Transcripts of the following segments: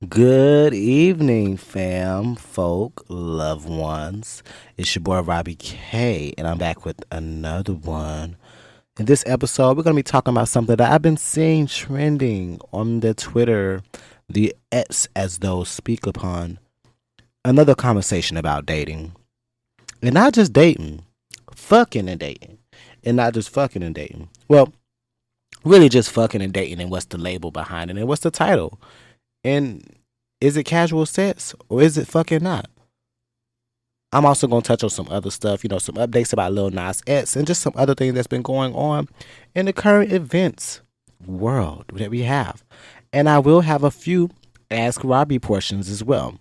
Good evening, fam, folk, loved ones. It's your boy Robbie K, and I'm back with another one. In this episode, we're going to be talking about something that I've been seeing trending on the Twitter, the X as those speak upon. Another conversation about dating. And not just dating, fucking and dating. And not just fucking and dating. Well, really just fucking and dating, and what's the label behind it, and what's the title? And is it casual sex or is it fucking not? I'm also going to touch on some other stuff, some updates about Lil Nas X and just some other things that's been going on in the current events world that we have. And I will have a few Ask Robbie portions as well.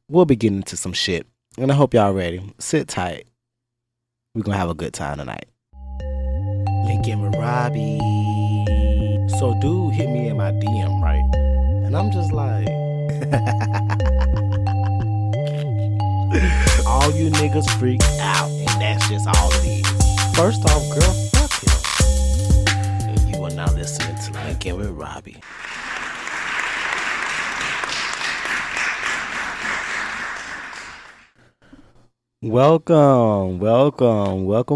We'll be getting into some shit. And I hope y'all ready. Sit tight. We're going to have a good time tonight. Linkin with Robbie. So dude hit me in my DM, right? And I'm just like, all you niggas freak out, and that's just all it is. First off, girl, fuck him. And you are now listening to Linkin with Robbie. Welcome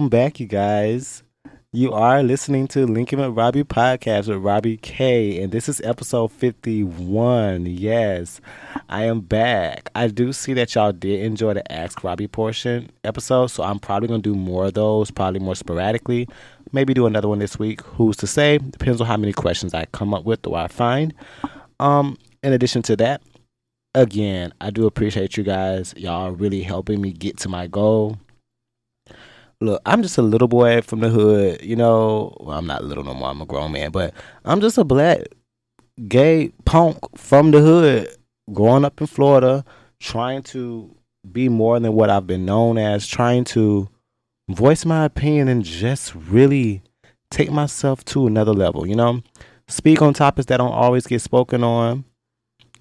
back, you guys. You are listening to Linkinwitrobby podcast with Robbie K, and this is episode 51. Yes, I am back. I do see that y'all did enjoy the Ask Robbie portion episode, so I'm probably going to do more of those, probably more sporadically. Maybe do another one this week. Who's to say? Depends on how many questions I come up with or I find. In addition to that, again, I do appreciate you guys. Y'all are really helping me get to my goal. Look, I'm just a little boy from the hood, Well, I'm not little no more. I'm a grown man, but I'm just a black gay punk from the hood, growing up in Florida, trying to be more than what I've been known as, trying to voice my opinion and just really take myself to another level, Speak on topics that don't always get spoken on,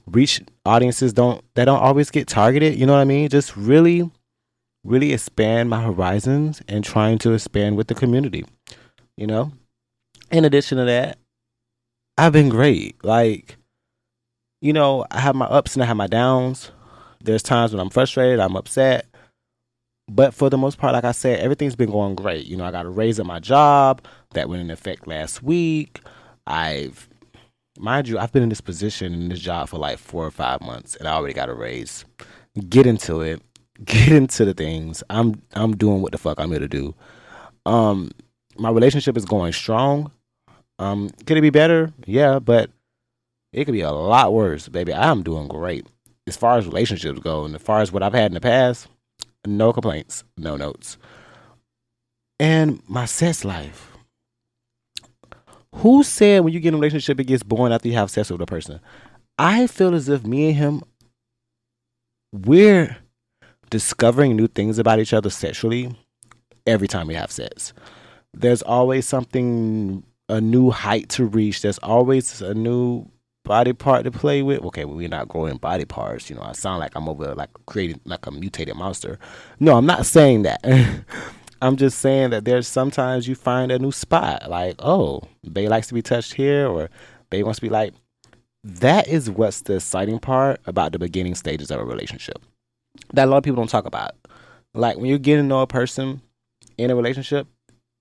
reach audiences that don't always get targeted, you know what I mean? Just really expand my horizons and trying to expand with the community, In addition to that, I've been great. I have my ups and I have my downs. There's times when I'm frustrated, I'm upset. But for the most part, like I said, everything's been going great. I got a raise at my job that went into effect last week. Mind you, I've been in this position, in this job for like 4 or 5 months, and I already got a raise. Get into it. Get into the things. I'm doing what the fuck I'm here to do. My relationship is going strong. Could it be better? Yeah, but it could be a lot worse, baby. I'm doing great. As far as relationships go, and as far as what I've had in the past, no complaints, no notes. And my sex life. Who said when you get in a relationship it gets boring after you have sex with a person? I feel as if me and him, we're discovering new things about each other sexually every time we have sex. There's always something, a new height to reach. There's always a new body part to play with. Okay, we're not growing body parts. I sound like I'm over like creating like a mutated monster. No, I'm not saying that. I'm just saying that there's sometimes you find a new spot. Like, oh, Bae likes to be touched here, or Bae wants to be like. That is what's the exciting part about the beginning stages of a relationship that a lot of people don't talk about. Like when you're getting to know a person in a relationship,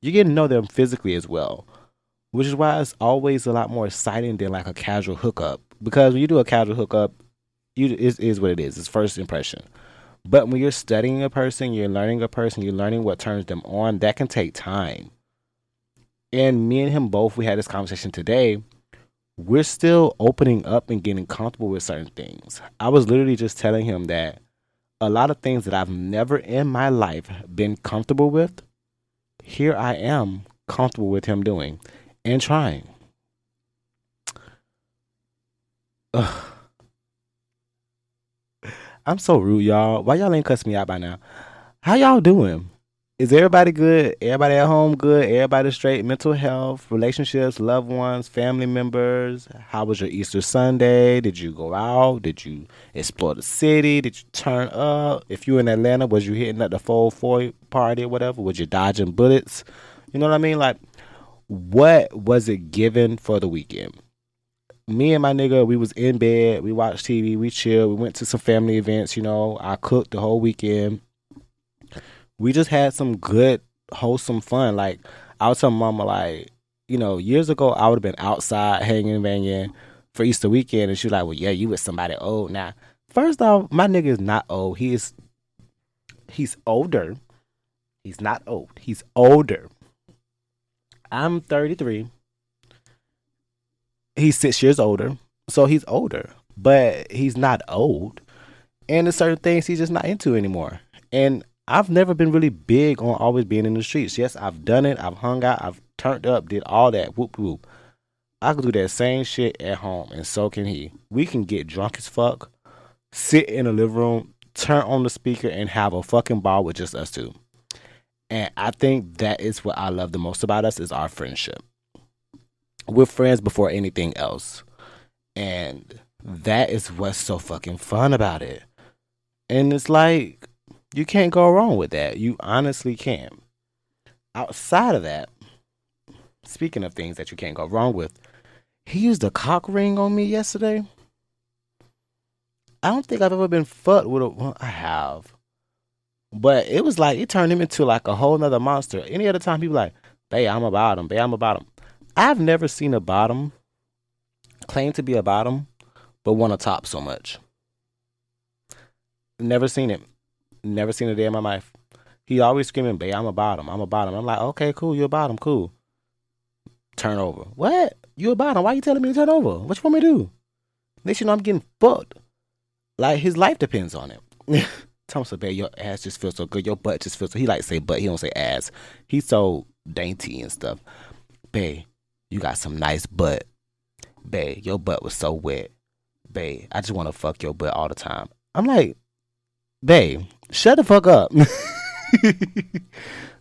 you're getting to know them physically as well, which is why it's always a lot more exciting than like a casual hookup. Because when you do a casual hookup, it is what it is. It's first impression. But when you're studying a person, you're learning a person, you're learning what turns them on, that can take time. And me and him both, we had this conversation today. We're still opening up and getting comfortable with certain things. I was literally just telling him that a lot of things that I've never in my life been comfortable with, here I am comfortable with him doing and trying. Ugh. I'm so rude, y'all. Why y'all ain't cuss me out by now? How y'all doing? Is everybody good? Everybody at home good? Everybody straight? Mental health, relationships, loved ones, family members? How was your Easter Sunday? Did you go out? Did you explore the city? Did you turn up? If you in Atlanta, was you hitting at the 404 party or whatever? Was you dodging bullets? You know what I mean? Like, what was it given for the weekend? Me and my nigga, we was in bed, we watched TV, we chilled, we went to some family events, I cooked the whole weekend. We just had some good, wholesome fun. Like, I was telling mama, like, years ago, I would have been outside hanging, banging for Easter weekend. And she was like, well, yeah, you with somebody old. Now, first off, my nigga is not old. He's older. He's not old. He's older. I'm 33. He's 6 years older. So he's older. But he's not old. And there's certain things he's just not into anymore. And I've never been really big on always being in the streets. Yes, I've done it. I've hung out. I've turned up, did all that. Whoop, whoop. I could do that same shit at home, and so can he. We can get drunk as fuck, sit in the living room, turn on the speaker, and have a fucking ball with just us two. And I think that is what I love the most about us is our friendship. We're friends before anything else. And that is what's so fucking fun about it. And it's like, you can't go wrong with that. You honestly can't. Outside of that, speaking of things that you can't go wrong with, he used a cock ring on me yesterday. I don't think I've ever been fucked with a. Well, I have. But it was like, it turned him into like a whole nother monster. Any other time, people like, babe, I'm a bottom. Babe, I'm a bottom. I've never seen a bottom claim to be a bottom, but want a top so much. Never seen it. Never seen a day in my life. He always screaming, babe, I'm a bottom. I'm a bottom. I'm like, okay, cool. You're a bottom. Cool. Turn over. What? You a bottom? Why you telling me to turn over? What you want me to do? Next you know I'm getting fucked. Like his life depends on it. Thomas said, babe, your ass just feels so good. Your butt just feels so. He like to say butt. He don't say ass. He's so dainty and stuff. Babe, you got some nice butt. Babe, your butt was so wet. Babe, I just want to fuck your butt all the time. I'm like, babe, shut the fuck up.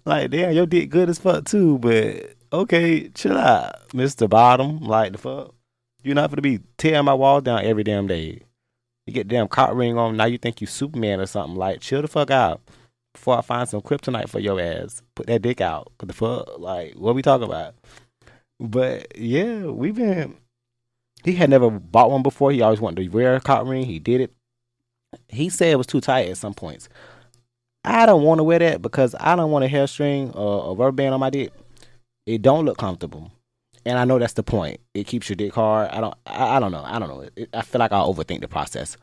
Like, damn, your dick good as fuck too, but okay, chill out, Mr. Bottom. Like the fuck, you're not gonna be tearing my walls down every damn day. You get damn cock ring on, now you think you Superman or something. Like, chill the fuck out before I find some kryptonite for your ass. Put that dick out. What the fuck? Like, what we talking about? But yeah, he had never bought one before. He always wanted to wear a cock ring. He did it. He said it was too tight at some points. I don't want to wear that because I don't want a hair string or a rubber band on my dick. It don't look comfortable. And I know that's the point. It keeps your dick hard. I don't know. I feel like I'll overthink the process.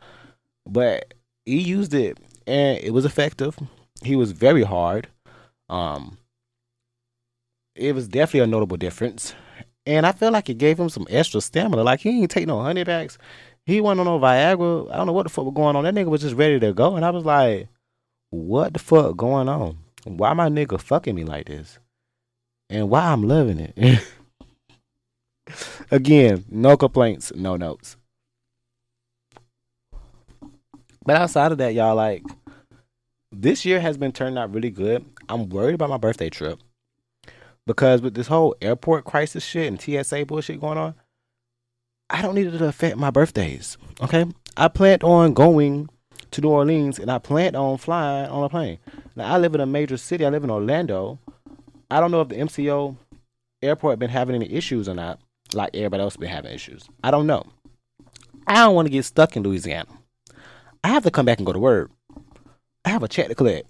But he used it and it was effective. He was very hard. Um, it was definitely a notable difference. And I feel like it gave him some extra stamina. Like, he ain't take no honey backs. He wasn't on no Viagra. I don't know what the fuck was going on. That nigga was just ready to go. And I was like, what the fuck going on? Why my nigga fucking me like this? And why I'm loving it? Again, no complaints, no notes. But outside of that, y'all, like, this year has been turning out really good. I'm worried about my birthday trip. Because with this whole airport crisis shit and TSA bullshit going on, I don't need it to affect my birthdays. Okay? I planned on going to New Orleans and I planned on flying on a plane. Now, I live in a major city. I live in Orlando. I don't know if the MCO airport been having any issues or not, like everybody else been having issues. I don't know. I don't want to get stuck in Louisiana. I have to come back and go to work. I have a check to collect.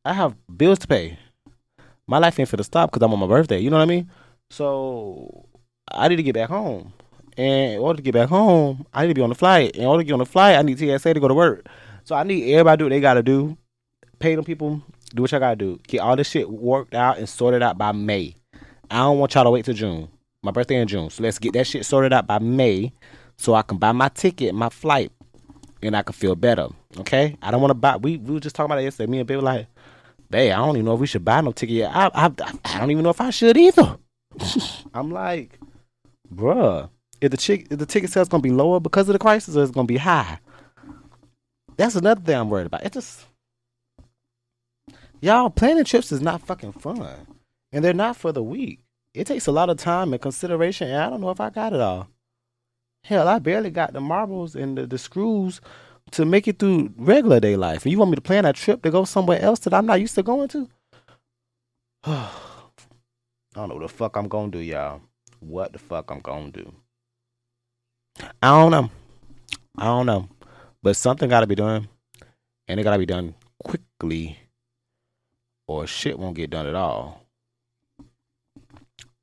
I have bills to pay. My life ain't finna stop because I'm on my birthday. You know what I mean? So I need to get back home. And in order to get back home, I need to be on the flight. In order to get on the flight, I need TSA to go to work. So I need everybody to do what they gotta do. Pay them people, do what y'all gotta do. Get all this shit worked out and sorted out by May. I don't want y'all to wait till June. My birthday in June. So let's get that shit sorted out by May so I can buy my ticket, my flight, and I can feel better. Okay? I don't want to buy. We were just talking about it yesterday. Me and Baby were like, babe, I don't even know if we should buy no ticket yet. I don't even know if I should either. I'm like, bruh, if the ticket sales gonna be lower because of the crisis, or it's gonna be high. That's another thing I'm worried about. It just, y'all, planning trips is not fucking fun, and they're not for the weak. It takes a lot of time and consideration, and I don't know if I got it all. Hell, I barely got the marbles and the screws to make it through regular day life. And you want me to plan a trip to go somewhere else that I'm not used to going to? I don't know what the fuck I'm gonna do, y'all. What the fuck I'm gonna do? I don't know. I don't know. But something got to be done, and it got to be done quickly, or shit won't get done at all.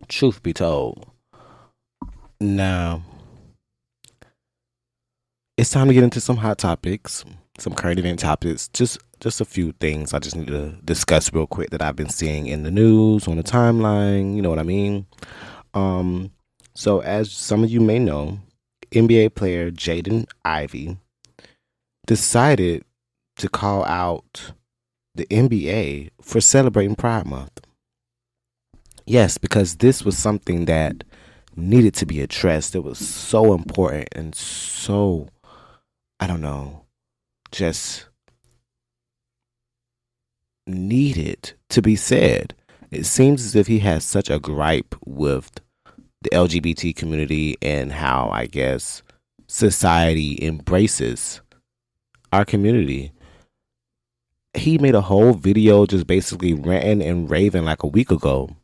Truth be told. Now, it's time to get into some hot topics, some current event topics. Just a few things I just need to discuss real quick that I've been seeing in the news, on the timeline. You know what I mean? Um, so as some of you may know, NBA player Jaden Ivey decided to call out the NBA for celebrating Pride Month. Yes, because this was something that needed to be addressed. It was so important and so, I don't know, just needed to be said. It seems as if he has such a gripe with the LGBT community and how, I guess, society embraces our community. He made a whole video just basically ranting and raving like a week ago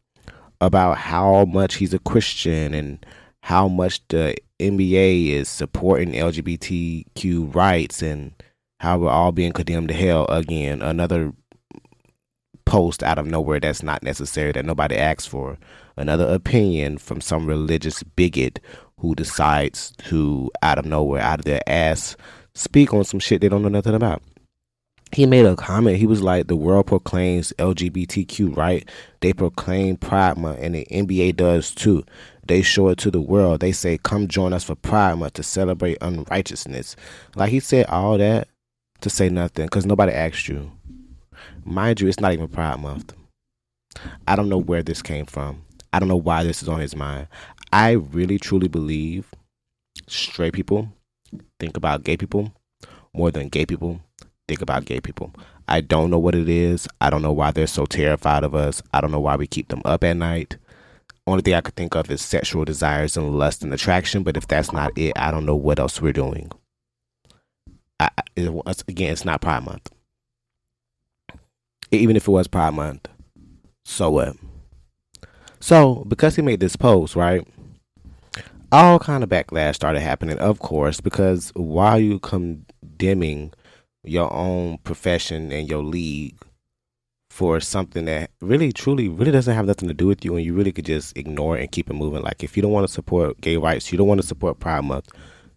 about how much he's a Christian and how much the NBA is supporting LGBTQ rights and how we're all being condemned to hell again. Another post out of nowhere that's not necessary, that nobody asked for. Another opinion from some religious bigot who decides to, out of nowhere, out of their ass, speak on some shit they don't know nothing about. He made a comment. He was like, the world proclaims LGBTQ, right? They proclaim Pride Month, and the NBA does too. They show it to the world. They say, come join us for Pride Month to celebrate unrighteousness. Like, he said all that to say nothing because nobody asked you. Mind you, it's not even Pride Month. I don't know where this came from. I don't know why this is on his mind. I really, truly believe straight people think about gay people more than gay people think about gay people. I don't know what it is. I don't know why they're so terrified of us. I don't know why we keep them up at night. Only thing I could think of is sexual desires and lust and attraction. But if that's not it, I don't know what else we're doing. Again, it's not Pride Month. Even if it was Pride Month, so what? So because he made this post, right? All kind of backlash started happening, of course, because why are you condemning your own profession and your league for something that really, truly, really doesn't have nothing to do with you, and you really could just ignore it and keep it moving? Like, if you don't want to support gay rights, you don't want to support Pride Month,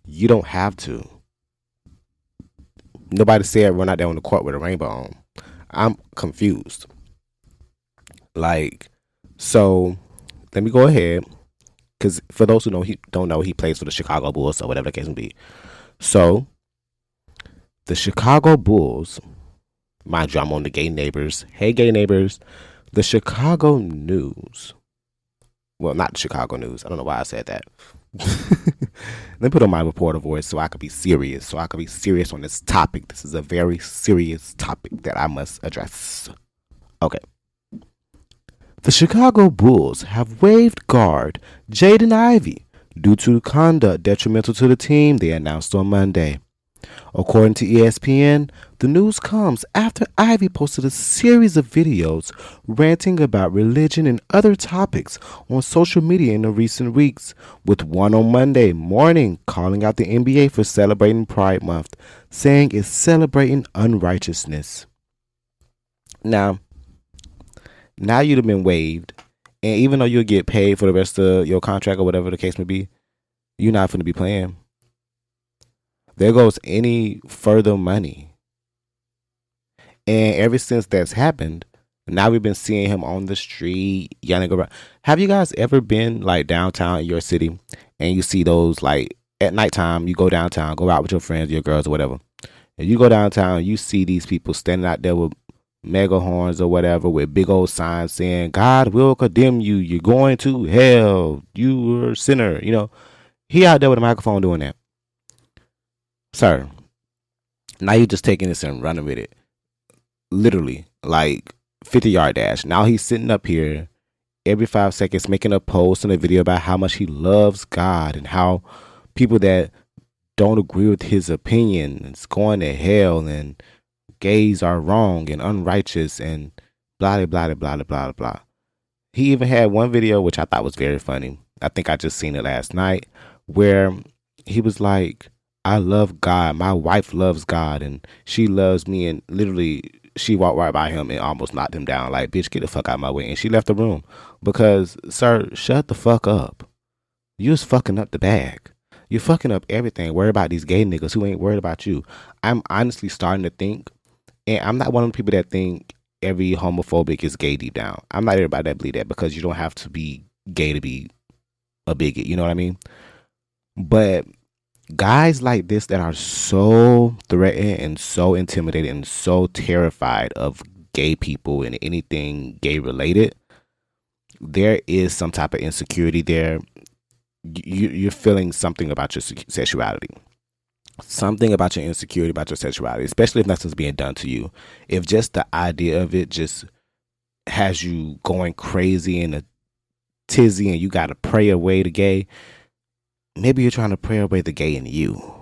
you don't have to. Nobody said run out there on the court with a rainbow on. I'm confused. Like, so let me go ahead, because for those who don't know, he plays for the Chicago Bulls, or whatever the case may be. So the Chicago Bulls, mind you, I'm on the Gay Neighbors. Hey, Gay Neighbors. The Chicago News. Well, not the Chicago News. I don't know why I said that. Let me put on my reporter voice so I could be serious. So I could be serious on this topic. This is a very serious topic that I must address. Okay. The Chicago Bulls have waived guard Jaden Ivey due to conduct detrimental to the team, they announced on Monday. According to ESPN, the news comes after Ivey posted a series of videos ranting about religion and other topics on social media in the recent weeks, with one on Monday morning calling out the NBA for celebrating Pride Month, saying it's celebrating unrighteousness. Now you'd have been waived, and even though you'll get paid for the rest of your contract or whatever the case may be, you're not going to be playing. There goes any further money. And ever since that's happened, now we've been seeing him on the street yelling around. Have you guys ever been like downtown in your city and you see those, like, at nighttime, you go downtown, go out with your friends, your girls or whatever, and you go downtown, you see these people standing out there with mega horns or whatever with big old signs saying, God will condemn you, you're going to hell, you're a sinner. He out there with a microphone doing that. Sir, now you're just taking this and running with it. Literally, like 50-yard dash. Now he's sitting up here every 5 seconds making a post and a video about how much he loves God and how people that don't agree with his opinion is going to hell and gays are wrong and unrighteous and blah, blah, blah, blah, blah, blah. He even had one video, which I thought was very funny. I think I just seen it last night, where he was like, I love God. My wife loves God and she loves me. And literally, she walked right by him and almost knocked him down. Like, bitch, get the fuck out of my way. And she left the room because, sir, shut the fuck up. You was fucking up the bag. You're fucking up everything. Worry about these gay niggas who ain't worried about you. I'm honestly starting to think, and I'm not one of the people that think every homophobic is gay deep down. I'm not everybody that believe that because you don't have to be gay to be a bigot. You know what I mean? But guys like this that are so threatened and so intimidated and so terrified of gay people and anything gay related, there is some type of insecurity there. You're feeling something about your sexuality, something about your insecurity about your sexuality, especially if nothing's being done to you. If just the idea of it just has you going crazy in a tizzy and you got to pray away the gay, maybe you're trying to pray away the gay in you.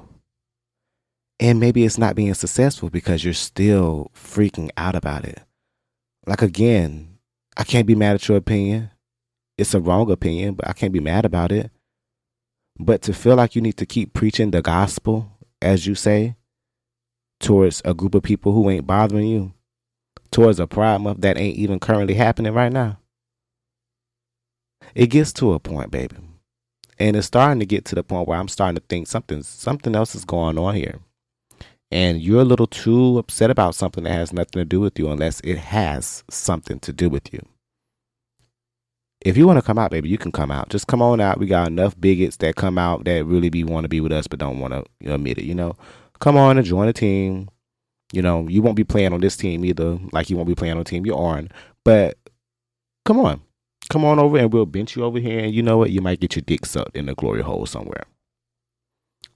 And maybe it's not being successful because you're still freaking out about it. Like, again, I can't be mad at your opinion. It's a wrong opinion, but I can't be mad about it. But to feel like you need to keep preaching the gospel, as you say, towards a group of people who ain't bothering you, towards a Pride Month that ain't even currently happening right now, it gets to a point, baby. And it's starting to get to the point where I'm starting to think something else is going on here. And you're a little too upset about something that has nothing to do with you unless it has something to do with you. If you want to come out, baby, you can come out. Just come on out. We got enough bigots that come out that really want to be with us but don't want to admit it, Come on and join the team. You won't be playing on this team either, like you won't be playing on the team you're on. But come on. Come on over and we'll bench you over here. And you know what? You might get your dick sucked in the glory hole somewhere.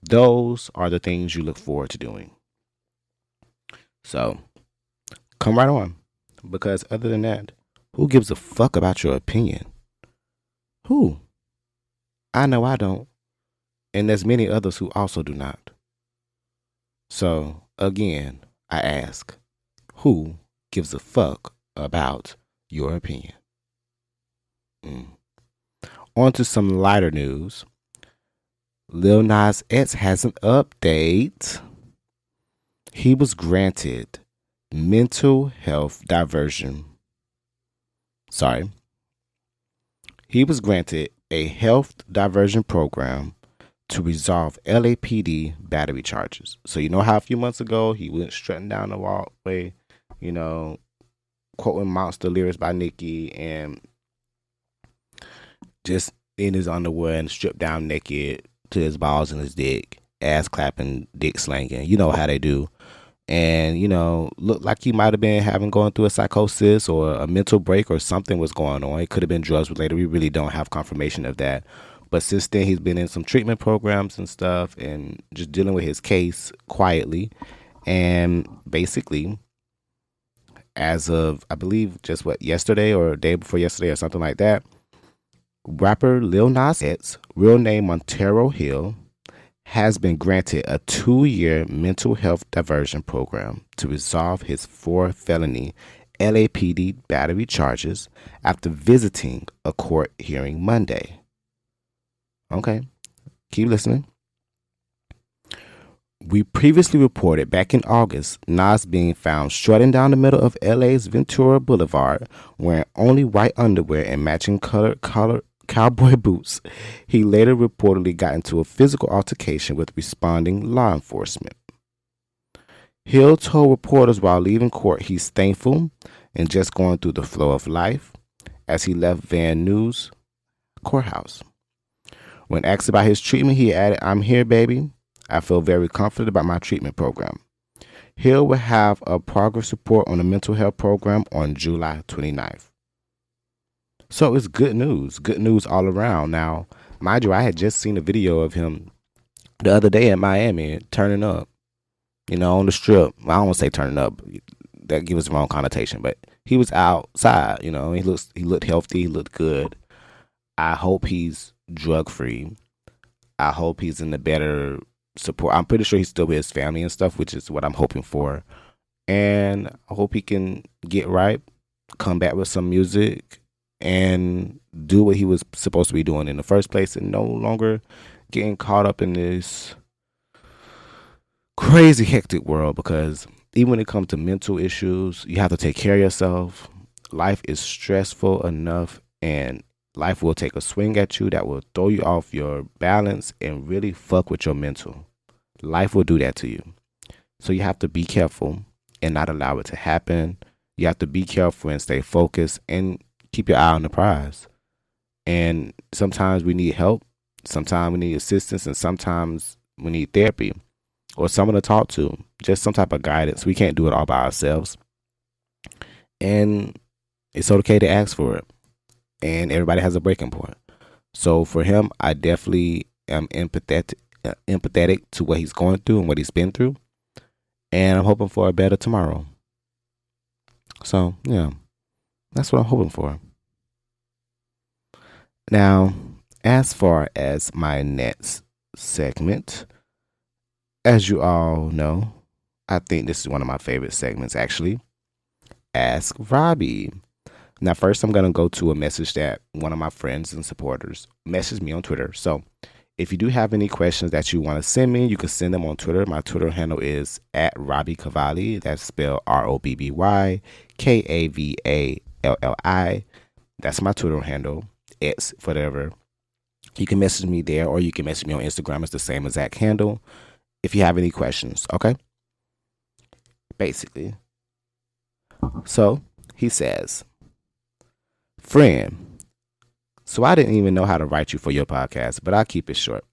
Those are the things you look forward to doing. So come right on. Because other than that, who gives a fuck about your opinion? Who? I know I don't. And there's many others who also do not. So, again, I ask, who gives a fuck about your opinion? On to some lighter news. Lil Nas X has an update. He was granted mental health diversion. He was granted a health diversion program to resolve LAPD battery charges. So you know how a few months ago he went strutting down the walkway, quoting monster lyrics by Nicki and just in his underwear and stripped down naked to his balls and his dick, ass clapping, dick slanging. You know how they do. And, looked like he might have been going through a psychosis or a mental break or something was going on. It could have been drugs related. We really don't have confirmation of that. But since then, he's been in some treatment programs and stuff and just dealing with his case quietly. And basically, as of, I believe, just yesterday or a day before yesterday or something like that, rapper Lil Nas X, real name Montero Hill, has been granted a 2-year mental health diversion program to resolve his 4 felony LAPD battery charges after visiting a court hearing Monday. Okay, keep listening. We previously reported back in August Nas being found strutting down the middle of LA's Ventura Boulevard wearing only white underwear and matching colored cowboy boots. He later reportedly got into a physical altercation with responding law enforcement. Hill told reporters while leaving court he's thankful and just going through the flow of life as he left Van Nuys courthouse. When asked about his treatment, he added, "I'm here, baby. I feel very confident about my treatment program." Hill will have a progress report on the mental health program on July 29th. So it's good news all around. Now, mind you, I had just seen a video of him the other day in Miami turning up, on the strip. I don't want to say turning up. That gives the wrong connotation, but he was outside, he looked healthy, he looked good. I hope he's drug free. I hope he's in the better support. I'm pretty sure he's still with his family and stuff, which is what I'm hoping for. And I hope he can get right, come back with some music, and do what he was supposed to be doing in the first place and no longer getting caught up in this crazy hectic world, because even when it comes to mental issues, you have to take care of yourself. Life is stressful enough, and life will take a swing at you that will throw you off your balance and really fuck with your mental. Life will do that to you. So you have to be careful and not allow it to happen. You have to be careful and stay focused and keep your eye on the prize. And sometimes we need help. Sometimes we need assistance, and sometimes we need therapy or someone to talk to, just some type of guidance. We can't do it all by ourselves. And it's okay to ask for it. And everybody has a breaking point. So for him, I definitely am empathetic to what he's going through and what he's been through. And I'm hoping for a better tomorrow. So, yeah, that's what I'm hoping for. Now, as far as my next segment, as you all know, I think this is one of my favorite segments, actually. Ask Robbie. Now, first, I'm going to go to a message that one of my friends and supporters messaged me on Twitter. So, if you do have any questions that you want to send me, you can send them on Twitter. My Twitter handle is @robbykavalli. That's spelled ROBBYKAVALLI. That's my Twitter handle. It's whatever. You can message me there, or you can message me on Instagram. It's the same exact handle. If you have any questions, okay? Basically. So, he says, friend, so I didn't even know how to write you for your podcast, but I'll keep it short.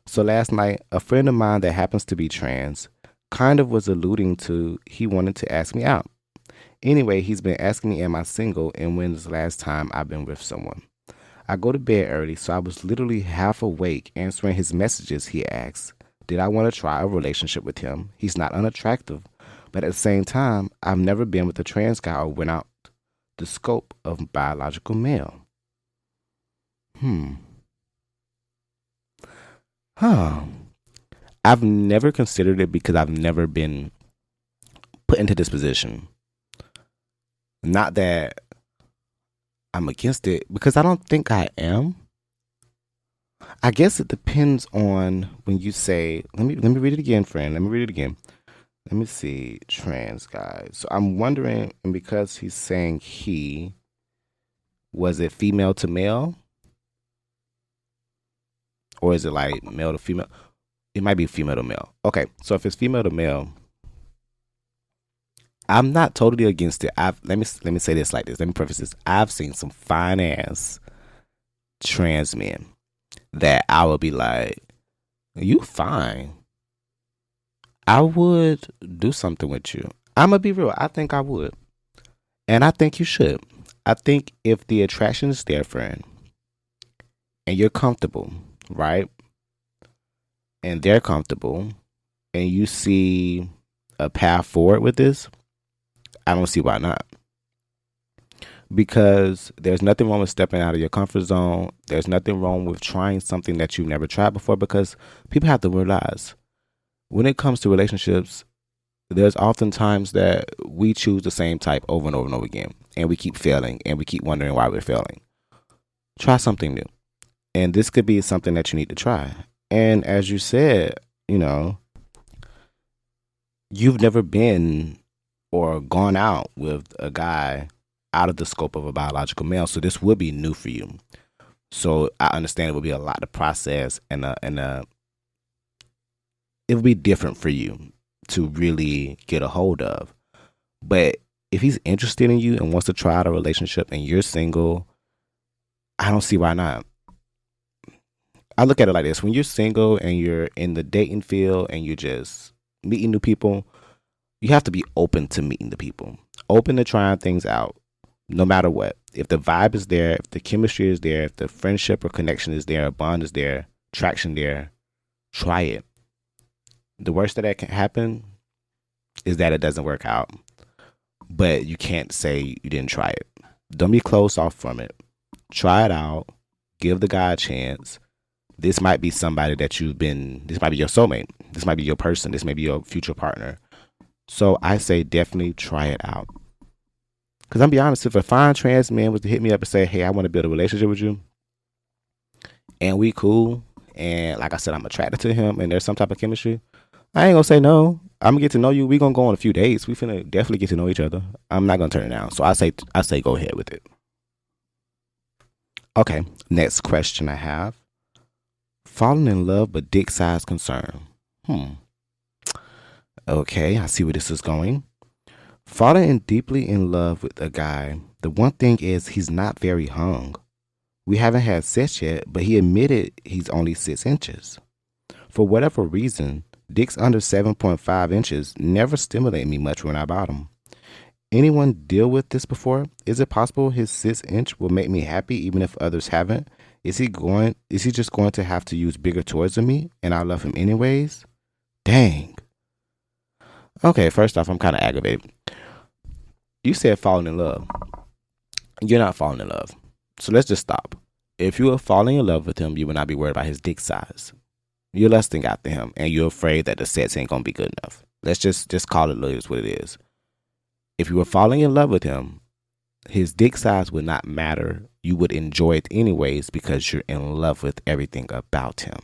So last night, a friend of mine that happens to be trans kind of was alluding to he wanted to ask me out. Anyway, he's been asking me, am I single, and when's the last time I've been with someone? I go to bed early, so I was literally half awake answering his messages. He asks, did I want to try a relationship with him? He's not unattractive, but at the same time, I've never been with a trans guy or went out the scope of biological male. I've never considered it because I've never been put into this position. Not that I'm against it, because I don't think I am. I guess it depends on when you say, let me read it again, friend. Let me read it again. Let me see, trans guys. So I'm wondering, and because he's saying he, was it female to male? Or is it like male to female? It might be female to male. Okay, so if it's female to male, I'm not totally against it. Let me say this like this. Let me preface this. I've seen some fine ass trans men that I would be like, you fine. I would do something with you. I'm gonna be real. I think I would. And I think you should. I think if the attraction is there, friend, and you're comfortable, right? And they're comfortable, and you see a path forward with this, I don't see why not. Because there's nothing wrong with stepping out of your comfort zone. There's nothing wrong with trying something that you've never tried before, because people have to realize when it comes to relationships, there's often times that we choose the same type over and over and over again, and we keep failing, and we keep wondering why we're failing. Try something new. And this could be something that you need to try. And as you said, you've never been or gone out with a guy out of the scope of a biological male. So this would be new for you. So I understand it would be a lot to process, and it would be different for you to really get a hold of. But if he's interested in you and wants to try out a relationship and you're single, I don't see why not. I look at it like this. When you're single and you're in the dating field and you're just meeting new people, you have to be open to meeting the people, open to trying things out, no matter what. If the vibe is there, if the chemistry is there, if the friendship or connection is there, a bond is there, traction there, try it. The worst that can happen is that it doesn't work out. But you can't say you didn't try it. Don't be closed off from it. Try it out. Give the guy a chance. This might be somebody that this might be your soulmate. This might be your person. This may be your future partner. So I say definitely try it out. Because I'm be honest, if a fine trans man was to hit me up and say, hey, I want to build a relationship with you, and we cool, and like I said, I'm attracted to him and there's some type of chemistry, I ain't gonna say no. I'm gonna get to know you. We gonna go on a few dates. We finna definitely get to know each other. I'm not gonna turn it down. So I say go ahead with it. Okay, next question I have. Falling in love but dick size concern. Hmm. Okay, I see where this is going. Falling in deeply in love with a guy, the one thing is he's not very hung. We haven't had sex yet, but he admitted he's only 6 inches. For whatever reason, dicks under 7.5 inches never stimulate me much when I bottom. Anyone deal with this before? Is it possible his 6 inch will make me happy even if others haven't? Is he just going to have to use bigger toys than me and I love him anyways? Dang. Okay, first off, I'm kind of aggravated. You said falling in love. You're not falling in love. So let's just stop. If you were falling in love with him, you would not be worried about his dick size. You're lusting after him and you're afraid that the sex ain't gonna be good enough. Let's just call it what it is. If you were falling in love with him, his dick size would not matter. You would enjoy it anyways because you're in love with everything about him.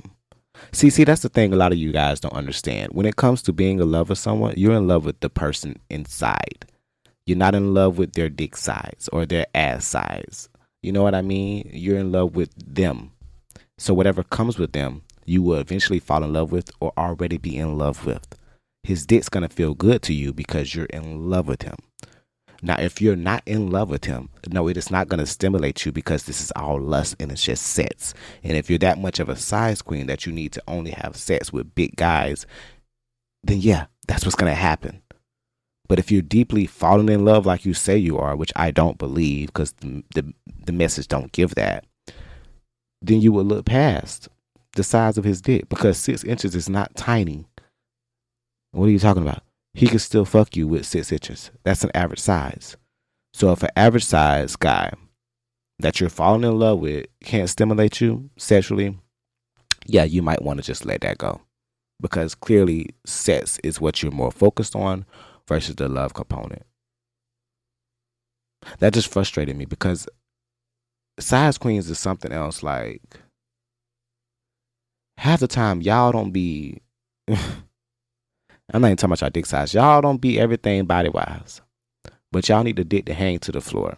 See, that's the thing a lot of you guys don't understand. When it comes to being in love with someone, you're in love with the person inside. You're not in love with their dick size or their ass size. You know what I mean? You're in love with them. So whatever comes with them, you will eventually fall in love with or already be in love with. His dick's going to feel good to you because you're in love with him. Now, if you're not in love with him, no, it is not going to stimulate you because this is all lust and it's just sex. And if you're that much of a size queen that you need to only have sex with big guys, then yeah, that's what's going to happen. But if you're deeply falling in love like you say you are, which I don't believe because the message don't give that, then you will look past the size of his dick because 6 inches is not tiny. What are you talking about? He can still fuck you with 6 inches. That's an average size. So if an average size guy that you're falling in love with can't stimulate you sexually, yeah, you might want to just let that go. Because clearly sex is what you're more focused on versus the love component. That just frustrated me because size queens is something else. Like, half the time, y'all don't be. I'm not even talking about y'all dick size. Y'all don't be everything body wise, but y'all need the dick to hang to the floor.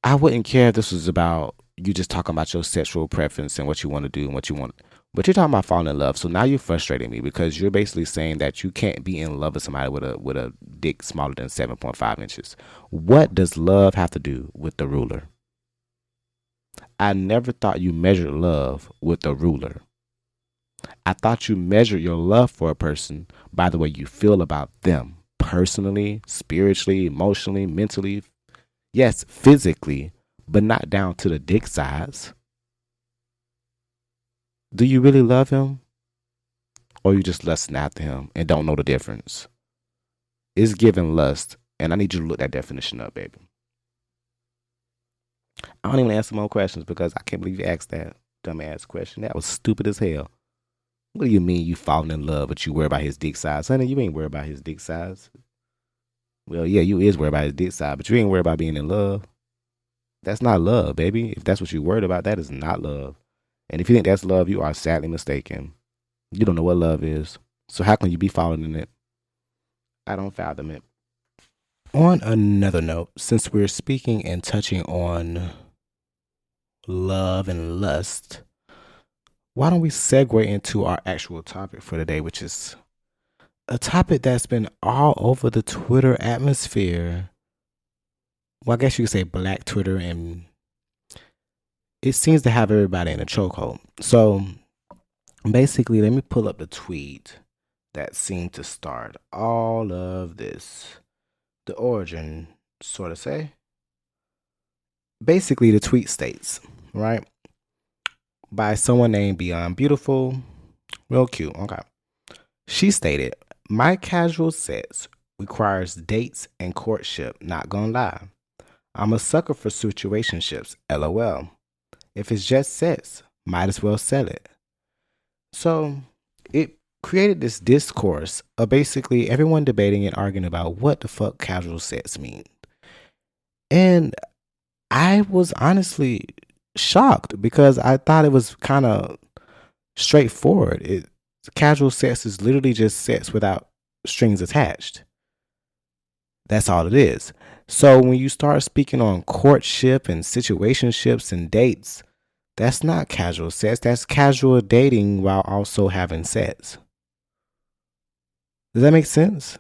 I wouldn't care if this was about you just talking about your sexual preference and what you want to do and what you want. But you're talking about falling in love. So now you're frustrating me because you're basically saying that you can't be in love with somebody with a dick smaller than 7.5 inches. What does love have to do with the ruler? I never thought you measured love with a ruler. I thought you measured your love for a person by the way you feel about them personally, spiritually, emotionally, mentally. Yes, physically, but not down to the dick size. Do you really love him? Or you just lusting after him and don't know the difference? It's giving lust, and I need you to look that definition up, baby. I don't even answer more questions because I can't believe you asked that dumbass question. That was stupid as hell. What do you mean you falling in love, but you worry about his dick size? Honey, you ain't worried about his dick size. Well, yeah, you is worried about his dick size, but you ain't worried about being in love. That's not love, baby. If that's what you're worried about, that is not love. And if you think that's love, you are sadly mistaken. You don't know what love is. So how can you be falling in it? I don't fathom it. On another note, since we're speaking and touching on love and lust, why don't we segue into our actual topic for today, which is a topic that's been all over the Twitter atmosphere. Well, I guess you could say Black Twitter, and it seems to have everybody in a chokehold. So basically, let me pull up the tweet that seemed to start all of this. The origin, sort of say. Basically, the tweet states, right? By someone named Beyond Beautiful. Real cute. Okay. She stated, my casual sex requires dates and courtship, not gonna lie. I'm a sucker for situationships, LOL. If it's just sex, might as well sell it. So it created this discourse of basically everyone debating and arguing about what the fuck casual sex means. And I was honestly shocked because I thought it was kind of straightforward. Casual sex is literally just sex without strings attached. That's all it is. So when you start speaking on courtship and situationships and dates, that's not casual sex. That's casual dating while also having sex. Does that make sense?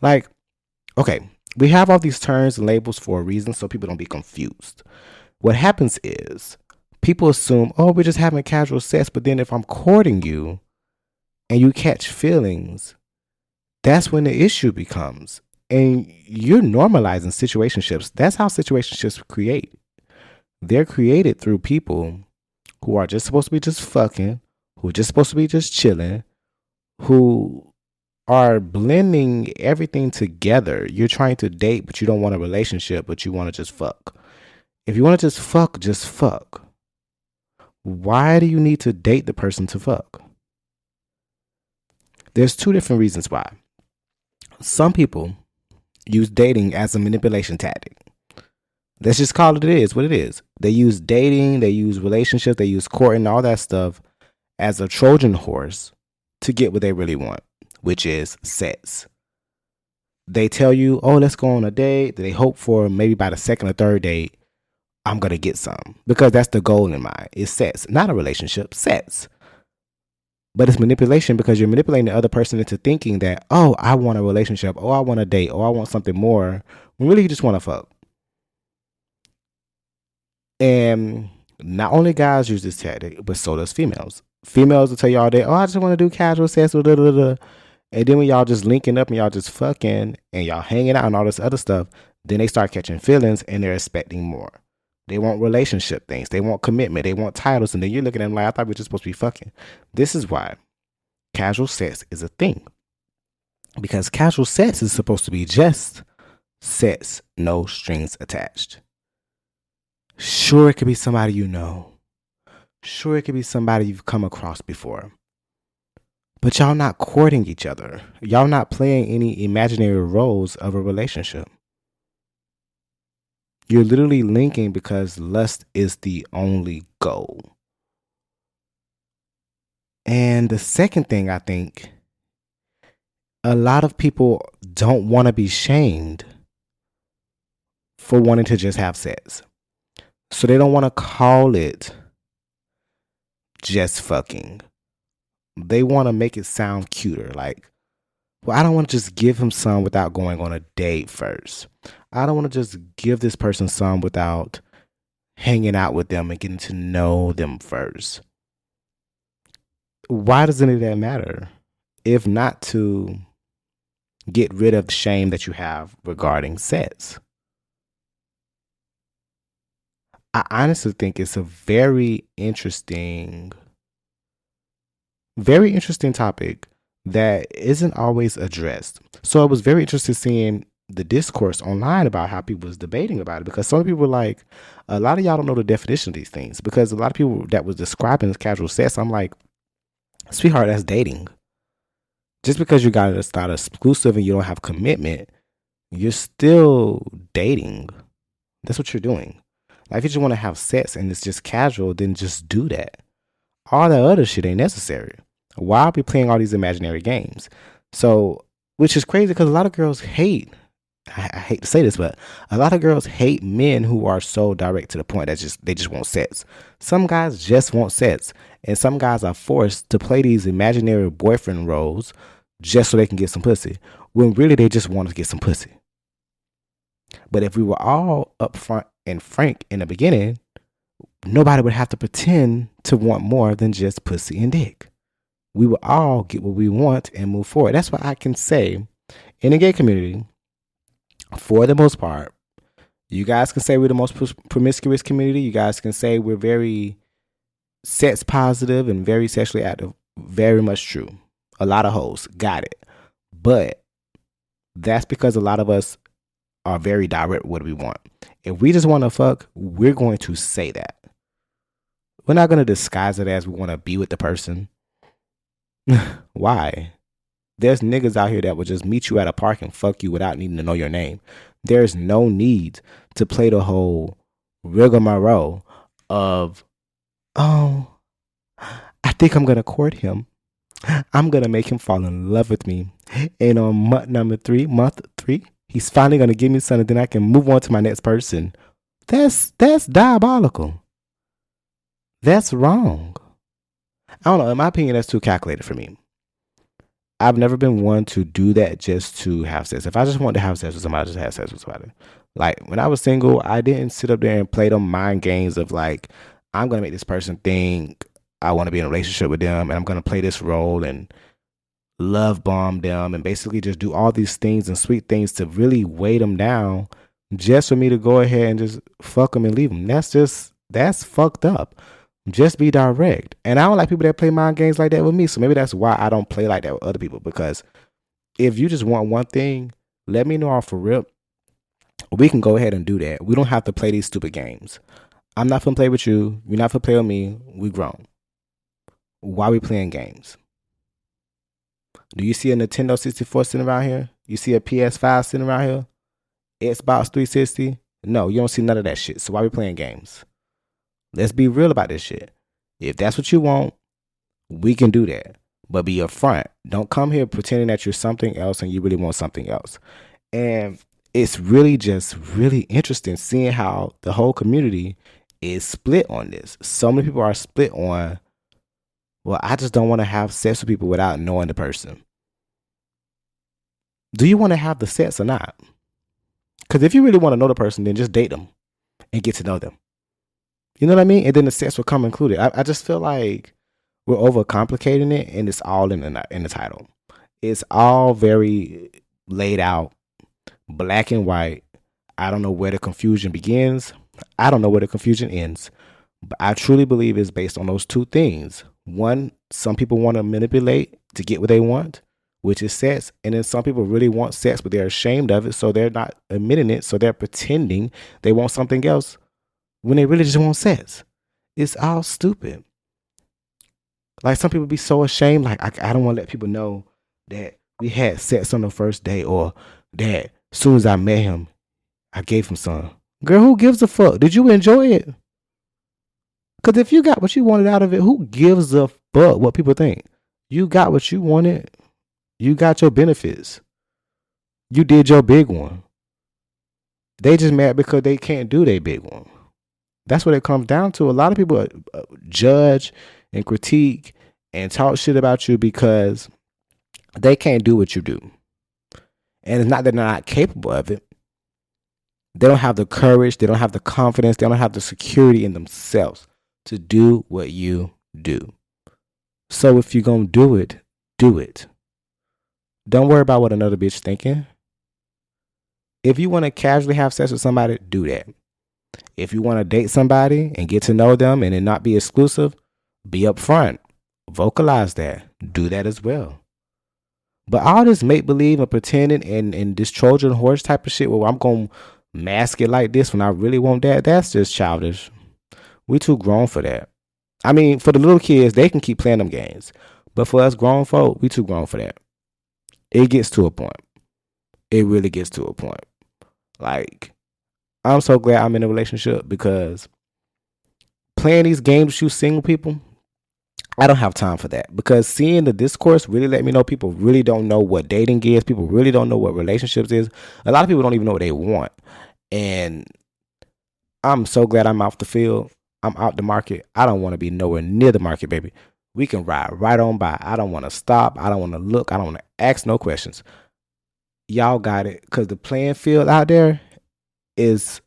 Like, okay, we have all these terms and labels for a reason so people don't be confused. What happens is people assume, oh, we're just having casual sex, but then if I'm courting you and you catch feelings, that's when the issue becomes. And you're normalizing situationships. That's how situationships create. They're created through people who are just supposed to be just fucking, who are just supposed to be just chilling, who are blending everything together. You're trying to date, but you don't want a relationship, but you want to just fuck. If you want to just fuck, just fuck. Why do you need to date the person to fuck? There's two different reasons why. Some people use dating as a manipulation tactic. Let's just call it what it is. They use dating, they use relationships, they use courting, all that stuff as a Trojan horse to get what they really want, which is sex. They tell you, oh, let's go on a date. They hope for maybe by the second or third date, I'm going to get some. Because that's the goal in mind, is sex. Not a relationship, sex. But it's manipulation because you're manipulating the other person into thinking that, oh, I want a relationship. Oh, I want a date. Oh, I want something more. When really you just want to fuck. And not only guys use this tactic, but so does females. Females will tell you all day, oh, I just want to do casual sex. Blah, blah, blah. And then when y'all just linking up and y'all just fucking and y'all hanging out and all this other stuff, then they start catching feelings and they're expecting more. They want relationship things. They want commitment. They want titles. And then you're looking at them like, I thought we were just supposed to be fucking. This is why casual sex is a thing. Because casual sex is supposed to be just sex, no strings attached. Sure, it could be somebody you know. Sure, it could be somebody you've come across before. But y'all not courting each other. Y'all not playing any imaginary roles of a relationship. You're literally linking because lust is the only goal. And the second thing, I think, a lot of people don't want to be shamed for wanting to just have sex. So they don't want to call it just fucking. They want to make it sound cuter. Like, well, I don't want to just give him some without going on a date first. I don't want to just give this person some without hanging out with them and getting to know them first. Why does any of that matter? If not to get rid of the shame that you have regarding sex. I honestly think it's a very interesting topic that isn't always addressed. So I was very interested seeing the discourse online about how people was debating about it, because some people were like, a lot of y'all don't know the definition of these things, because a lot of people that was describing as casual sex, I'm like, sweetheart, that's dating. Just because you got it's not exclusive and you don't have commitment, you're still dating. That's what you're doing. Like, if you just want to have sex and it's just casual, then just do that. All that other shit ain't necessary. Why be playing all these imaginary games? So, which is crazy because a lot of girls hate, I hate to say this, but a lot of girls hate men who are so direct to the point that they just want sex. Some guys just want sex, and some guys are forced to play these imaginary boyfriend roles just so they can get some pussy, when really they just want to get some pussy. But if we were all upfront and frank in the beginning, nobody would have to pretend to want more than just pussy and dick. We would all get what we want and move forward. That's why I can say, in the gay community, for the most part, you guys can say we're the most promiscuous community. You guys can say we're very sex positive and very sexually active. Very much true. A lot of hoes got it. But that's because a lot of us are very direct with what we want. If we just want to fuck, we're going to say that. We're not going to disguise it as we want to be with the person. Why? There's niggas out here that will just meet you at a park and fuck you without needing to know your name. There's no need to play the whole rigmarole. of, oh, I think I'm going to court him. I'm going to make him fall in love with me. And on month three, he's finally going to give me something, then I can move on to my next person. That's diabolical. That's wrong. I don't know. In my opinion, that's too calculated for me. I've never been one to do that just to have sex. If I just want to have sex with somebody, I just have sex with somebody. Like when I was single, I didn't sit up there and play them mind games of like, I'm going to make this person think I want to be in a relationship with them and I'm going to play this role and love bomb them and basically just do all these things and sweet things to really weigh them down just for me to go ahead and just fuck them and leave them. That's fucked up. Just be direct. And I don't like people that play mind games like that with me. So maybe that's why I don't play like that with other people. Because if you just want one thing, let me know off for real. We can go ahead and do that. We don't have to play these stupid games. I'm not gonna play with you. You're not gonna play with me. We grown. Why are we playing games? Do you see a Nintendo 64 sitting around here? You see a PS5 sitting around here? Xbox 360? No, you don't see none of that shit. So why are we playing games? Let's be real about this shit. If that's what you want, we can do that. But be upfront. Don't come here pretending that you're something else and you really want something else. And it's really just really interesting seeing how the whole community is split on this. So many people are split on, well, I just don't want to have sex with people without knowing the person. Do you want to have the sex or not? Because if you really want to know the person, then just date them and get to know them. You know what I mean? And then the sex will come included. I just feel like we're overcomplicating it, and it's all in the title. It's all very laid out, black and white. I don't know where the confusion begins. I don't know where the confusion ends. But I truly believe it's based on those two things. One, some people want to manipulate to get what they want, which is sex. And then some people really want sex, but they're ashamed of it, so they're not admitting it. So they're pretending they want something else when they really just want sex. It's all stupid. Like some people be so ashamed, like I don't want to let people know that we had sex on the first day, or that as soon as I met him, I gave him some. Girl, who gives a fuck? Did you enjoy it? Because if you got what you wanted out of it, who gives a fuck what people think? You got what you wanted. You got your benefits. You did your big one. They just mad because they can't do their big one. That's what it comes down to. A lot of people judge and critique and talk shit about you because they can't do what you do. And it's not that they're not capable of it. They don't have the courage. They don't have the confidence. They don't have the security in themselves to do what you do. So if you're going to do it, do it. Don't worry about what another bitch thinking. If you want to casually have sex with somebody, do that. If you want to date somebody and get to know them and it not be exclusive, be upfront. Vocalize that. Do that as well. But all this make-believe and pretending and this Trojan horse type of shit where I'm going to mask it like this when I really want that, that's just childish. We too grown for that. I mean, for the little kids, they can keep playing them games. But for us grown folk, we too grown for that. It gets to a point. It really gets to a point. Like, I'm so glad I'm in a relationship because playing these games with you single people, I don't have time for that. Because seeing the discourse really let me know people really don't know what dating is. People really don't know what relationships is. A lot of people don't even know what they want. And I'm so glad I'm off the field. I'm out the market. I don't want to be nowhere near the market, baby. We can ride right on by. I don't want to stop. I don't want to look. I don't want to ask no questions. Y'all got it. Because the playing field out there is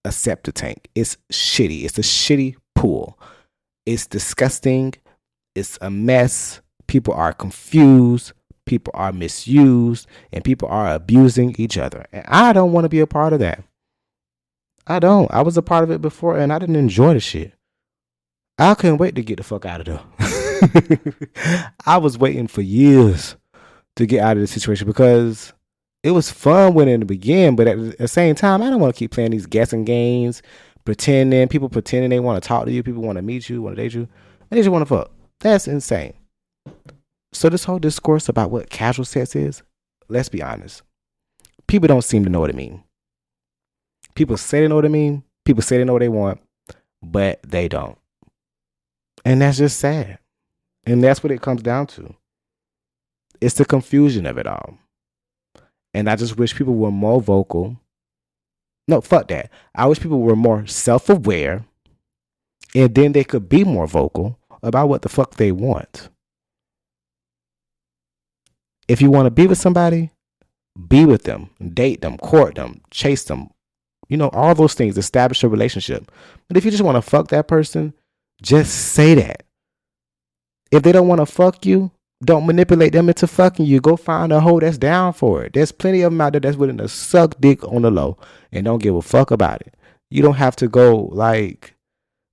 a septic tank. It's shitty. It's a shitty pool. It's disgusting. It's a mess. People are confused. People are misused. And people are abusing each other. And I don't want to be a part of that. I don't. I was a part of it before and I didn't enjoy the shit. I couldn't wait to get the fuck out of there. I was waiting for years to get out of the situation because it was fun when it began, but at the same time, I don't want to keep playing these guessing games, people pretending they want to talk to you, people want to meet you, want to date you, and they just want to fuck. That's insane. So this whole discourse about what casual sex is, let's be honest. People don't seem to know what it means. People say they know what it means. People say they know what they want, but they don't. And that's just sad. And that's what it comes down to. It's the confusion of it all. And I just wish people were more vocal. No, fuck that. I wish people were more self-aware, and then they could be more vocal about what the fuck they want. If you want to be with somebody, be with them, date them, court them, chase them, all those things, establish a relationship. But if you just want to fuck that person, just say that. If they don't want to fuck you, don't manipulate them into fucking you. Go find a hoe that's down for it. There's plenty of them out there that's willing to suck dick on the low and don't give a fuck about it. You don't have to go like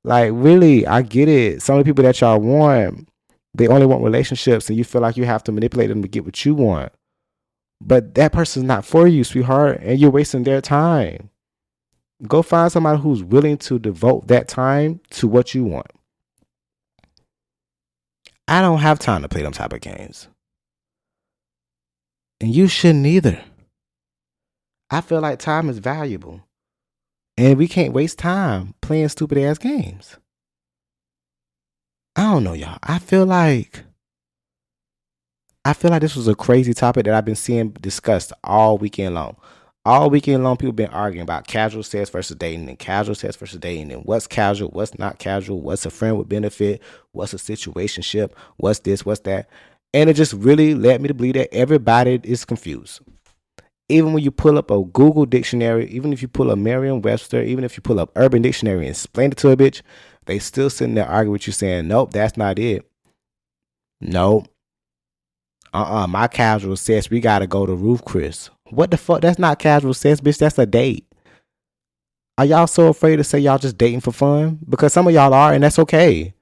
really, I get it. Some of the people that y'all want, they only want relationships and you feel like you have to manipulate them to get what you want. But that person's not for you, sweetheart, and you're wasting their time. Go find somebody who's willing to devote that time to what you want. I don't have time to play them type of games. And you shouldn't either. I feel like time is valuable. And we can't waste time playing stupid ass games. I don't know, y'all. I feel like this was a crazy topic that I've been seeing discussed all weekend long. All weekend long, people been arguing about casual sex versus dating and casual sex versus dating and what's casual, what's not casual, what's a friend with benefit, what's a situationship, what's this, what's that. And it just really led me to believe that everybody is confused. Even when you pull up a Google dictionary, even if you pull up Merriam-Webster, even if you pull up Urban Dictionary and explain it to a bitch, they still sitting there arguing with you saying, nope, that's not it. Nope. My casual sex, we gotta go to Roof Chris. What the fuck? That's not casual sex, bitch. That's a date. Are y'all so afraid to say y'all just dating for fun? Because some of y'all are, and that's okay.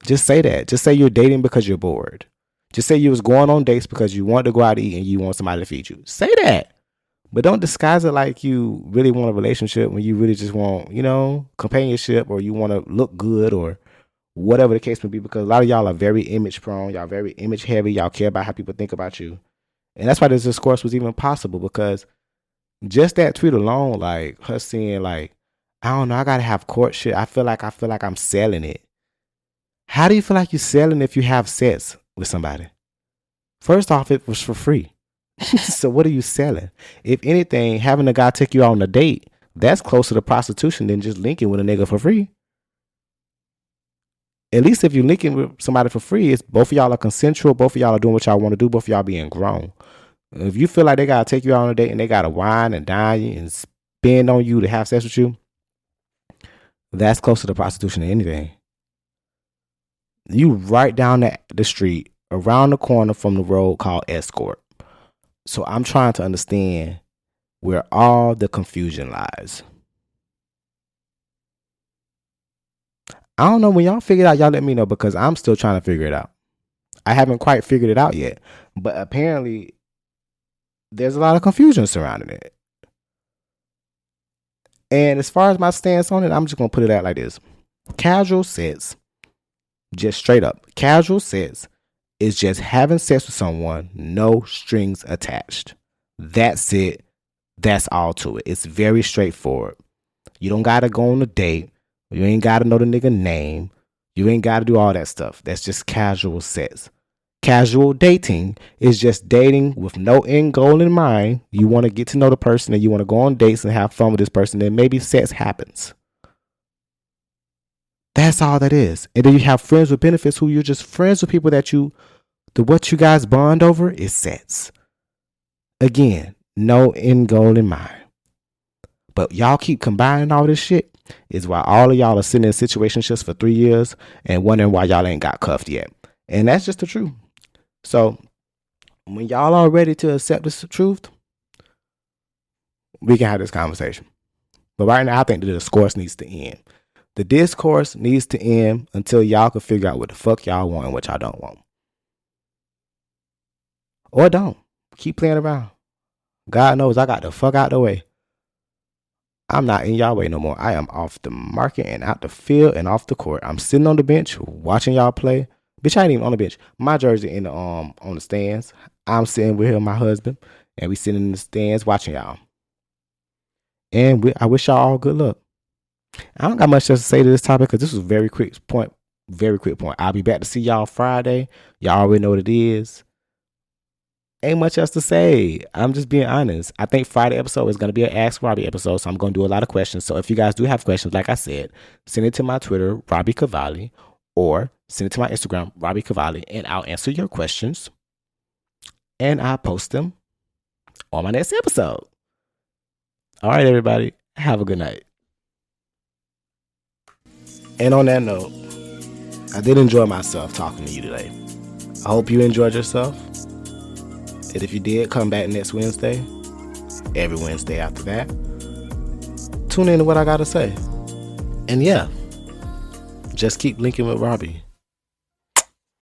Just say that. Just say you're dating because you're bored. Just say you was going on dates because you want to go out to eat and you want somebody to feed you. Say that. But don't disguise it like you really want a relationship when you really just want, companionship, or you want to look good, or whatever the case may be, because a lot of y'all are very image prone. Y'all very image heavy. Y'all care about how people think about you. And that's why this discourse was even possible, because just that tweet alone, like her saying, like, I don't know, I gotta have courtship. I feel like I'm selling it. How do you feel like you're selling if you have sex with somebody? First off, it was for free. So what are you selling? If anything, having a guy take you out on a date, that's closer to prostitution than just linking with a nigga for free. At least if you're linking with somebody for free, it's both of y'all are consensual, both of y'all are doing what y'all want to do, both of y'all being grown. If you feel like they gotta take you out on a date and they gotta wine and dine you and spend on you to have sex with you, that's closer to prostitution than anything. You right down the street, around the corner from the road called escort. So I'm trying to understand where all the confusion lies. I don't know. When y'all figure it out, y'all let me know, because I'm still trying to figure it out. I haven't quite figured it out yet. But apparently, there's a lot of confusion surrounding it. And as far as my stance on it, I'm just going to put it out like this. Casual sex, just straight up, casual sex is just having sex with someone, no strings attached. That's it. That's all to it. It's very straightforward. You don't got to go on a date. You ain't got to know the nigga name. You ain't got to do all that stuff. That's just casual sex. Casual dating is just dating with no end goal in mind. You want to get to know the person and you want to go on dates and have fun with this person, and maybe sex happens. That's all that is. And then you have friends with benefits, who you're just friends with people that what you guys bond over is sex. Again, no end goal in mind. But y'all keep combining all this shit, is why all of y'all are sitting in situationships for 3 years and wondering why y'all ain't got cuffed yet. And that's just the truth. So when y'all are ready to accept this truth, we can have this conversation. But right now, I think the discourse needs to end. The discourse needs to end until y'all can figure out what the fuck y'all want and what y'all don't want. Or don't. Keep playing around. God knows I got the fuck out the way. I'm not in y'all way no more. I am off the market and out the field and off the court. I'm sitting on the bench watching y'all play. Bitch, I ain't even on the bench. My jersey in the on the stands. I'm sitting with him, my husband, and we sitting in the stands watching y'all. And I wish y'all all good luck. I don't got much else to say to this topic because this was a very quick point. Very quick point. I'll be back to see y'all Friday. Y'all already know what it is. Ain't much else to say. I'm just being honest. I think Friday episode is going to be an Ask Robbie episode, so I'm going to do a lot of questions. So if you guys do have questions, like I said, send it to my Twitter, robbykavalli, or send it to my Instagram, robbykavalli, and I'll answer your questions. And I'll post them on my next episode. All right, everybody. Have a good night. And on that note, I did enjoy myself talking to you today. I hope you enjoyed yourself. And if you did, come back next Wednesday, every Wednesday after that. Tune in to what I got to say. And yeah, just keep linking with Robbie.